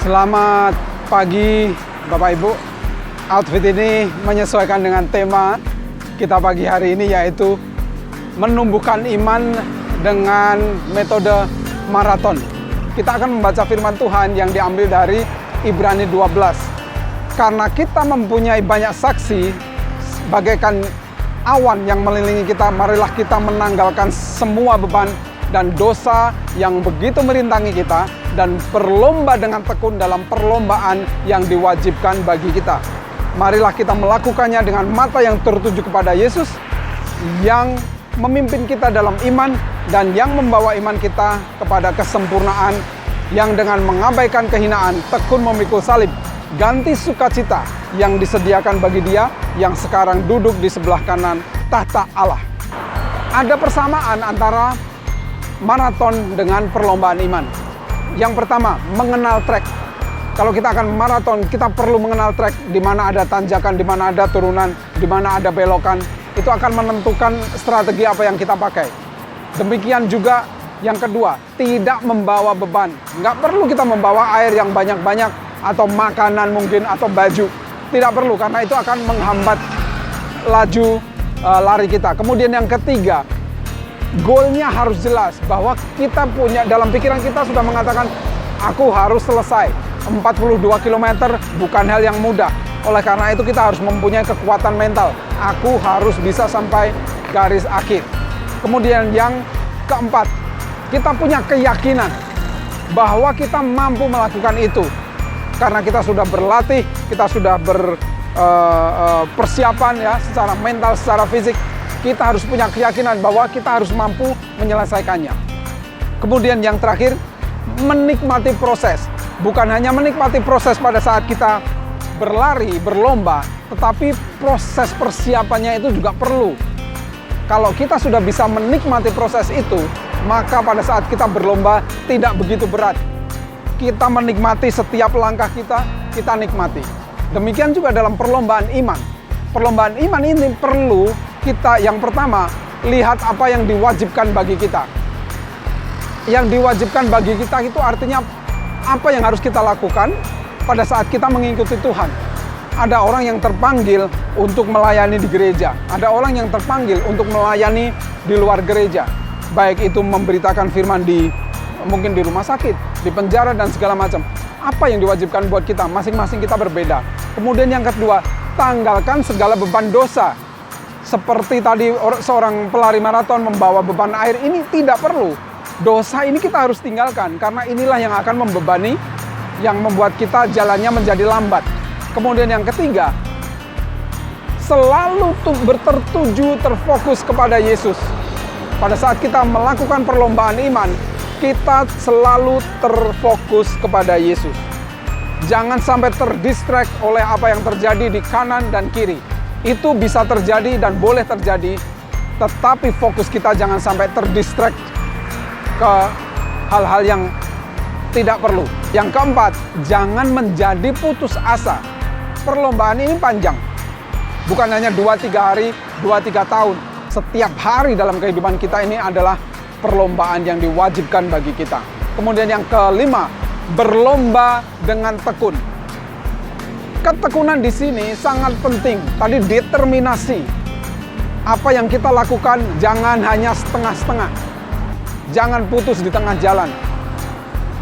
Selamat pagi Bapak Ibu. Outfit ini menyesuaikan dengan tema kita pagi hari ini, yaitu menumbuhkan iman dengan metode maraton. Kita akan membaca firman Tuhan yang diambil dari Ibrani 12. Karena kita mempunyai banyak saksi bagaikan awan yang mengelilingi kita, marilah kita menanggalkan semua beban dan dosa yang begitu merintangi kita, dan berlomba dengan tekun dalam perlombaan yang diwajibkan bagi kita. Marilah kita melakukannya dengan mata yang tertuju kepada Yesus, yang memimpin kita dalam iman dan yang membawa iman kita kepada kesempurnaan, yang dengan mengabaikan kehinaan tekun memikul salib, ganti sukacita yang disediakan bagi Dia yang sekarang duduk di sebelah kanan tahta Allah. Ada persamaan antara maraton dengan perlombaan iman. Yang pertama, mengenal trek. Kalau kita akan maraton, kita perlu mengenal trek, di mana ada tanjakan, di mana ada turunan, di mana ada belokan. Itu akan menentukan strategi apa yang kita pakai. Demikian juga yang kedua, tidak membawa beban. Nggak perlu kita membawa air yang banyak-banyak, atau makanan mungkin, atau baju. Tidak perlu, karena itu akan menghambat laju lari kita. Kemudian yang ketiga, goalnya harus jelas, bahwa kita punya, dalam pikiran kita sudah mengatakan, aku harus selesai. 42 km bukan hal yang mudah. Oleh karena itu kita harus mempunyai kekuatan mental. Aku harus bisa sampai garis akhir. Kemudian yang keempat, kita punya keyakinan bahwa kita mampu melakukan itu. Karena kita sudah berlatih, kita sudah persiapan ya, secara mental, secara fisik. Kita harus punya keyakinan bahwa kita harus mampu menyelesaikannya. Kemudian yang terakhir, menikmati proses. Bukan hanya menikmati proses pada saat kita berlari, berlomba, tetapi proses persiapannya itu juga perlu. Kalau kita sudah bisa menikmati proses itu, maka pada saat kita berlomba tidak begitu berat. Kita menikmati setiap langkah kita nikmati. Demikian juga dalam perlombaan iman. Perlombaan iman ini perlu kita, yang pertama, lihat apa yang diwajibkan bagi kita. Yang diwajibkan bagi kita itu artinya apa yang harus kita lakukan pada saat kita mengikuti Tuhan. Ada orang yang terpanggil untuk melayani di gereja. Ada orang yang terpanggil untuk melayani di luar gereja. Baik itu memberitakan firman mungkin di rumah sakit, di penjara, dan segala macam. Apa yang diwajibkan buat kita? Masing-masing kita berbeda. Kemudian yang kedua, tanggalkan segala beban dosa. Seperti tadi seorang pelari maraton membawa beban air, ini tidak perlu. Dosa ini kita harus tinggalkan, karena inilah yang akan membebani, yang membuat kita jalannya menjadi lambat. Kemudian yang ketiga, selalu terfokus kepada Yesus. Pada saat kita melakukan perlombaan iman, kita selalu terfokus kepada Yesus. Jangan sampai terdistract oleh apa yang terjadi di kanan dan kiri. Itu bisa terjadi dan boleh terjadi, tetapi fokus kita jangan sampai terdistract ke hal-hal yang tidak perlu. Yang keempat, jangan menjadi putus asa. Perlombaan ini panjang. Bukan hanya 2-3 hari, 2-3 tahun. Setiap hari dalam kehidupan kita ini adalah perlombaan yang diwajibkan bagi kita. Kemudian yang kelima, berlomba dengan tekun. Ketekunan di sini sangat penting. Tadi determinasi. Apa yang kita lakukan jangan hanya setengah-setengah. Jangan putus di tengah jalan.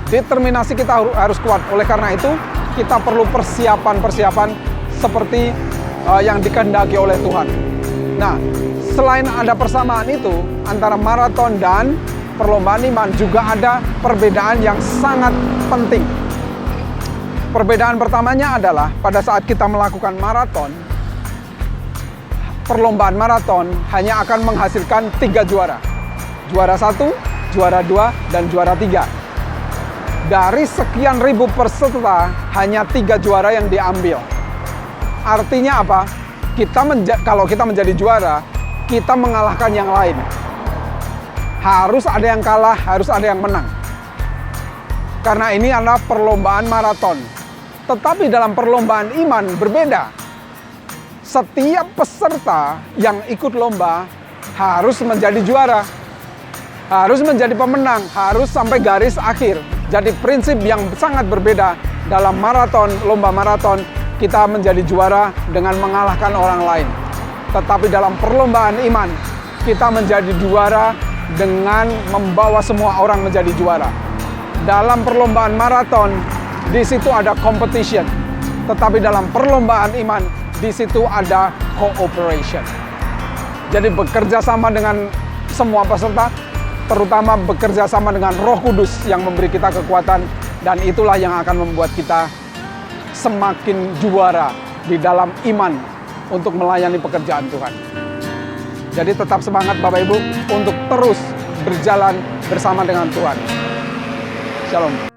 Determinasi kita harus kuat. Oleh karena itu, kita perlu persiapan-persiapan seperti yang dikehendaki oleh Tuhan. Nah, selain ada persamaan itu antara maraton dan perlombaan iman, juga ada perbedaan yang sangat penting. Perbedaan pertamanya adalah pada saat kita melakukan maraton, perlombaan maraton hanya akan menghasilkan 3 juara. Juara 1, juara 2, dan juara 3. Dari sekian ribu peserta, hanya 3 juara yang diambil. Artinya apa? Kalau kita menjadi juara, kita mengalahkan yang lain. Harus ada yang kalah, harus ada yang menang. Karena ini adalah perlombaan maraton. Tetapi dalam perlombaan iman berbeda. Setiap peserta yang ikut lomba harus menjadi juara. harus menjadi pemenang, harus sampai garis akhir. Jadi prinsip yang sangat berbeda dalam lomba maraton, kita menjadi juara dengan mengalahkan orang lain. Tetapi dalam perlombaan iman, kita menjadi juara dengan membawa semua orang menjadi juara. Dalam perlombaan maraton, di situ ada competition. Tetapi dalam perlombaan iman, di situ ada cooperation. Jadi bekerja sama dengan semua peserta, terutama bekerja sama dengan Roh Kudus yang memberi kita kekuatan, dan itulah yang akan membuat kita semakin juara di dalam iman untuk melayani pekerjaan Tuhan. Jadi tetap semangat Bapak Ibu untuk terus berjalan bersama dengan Tuhan. Shalom.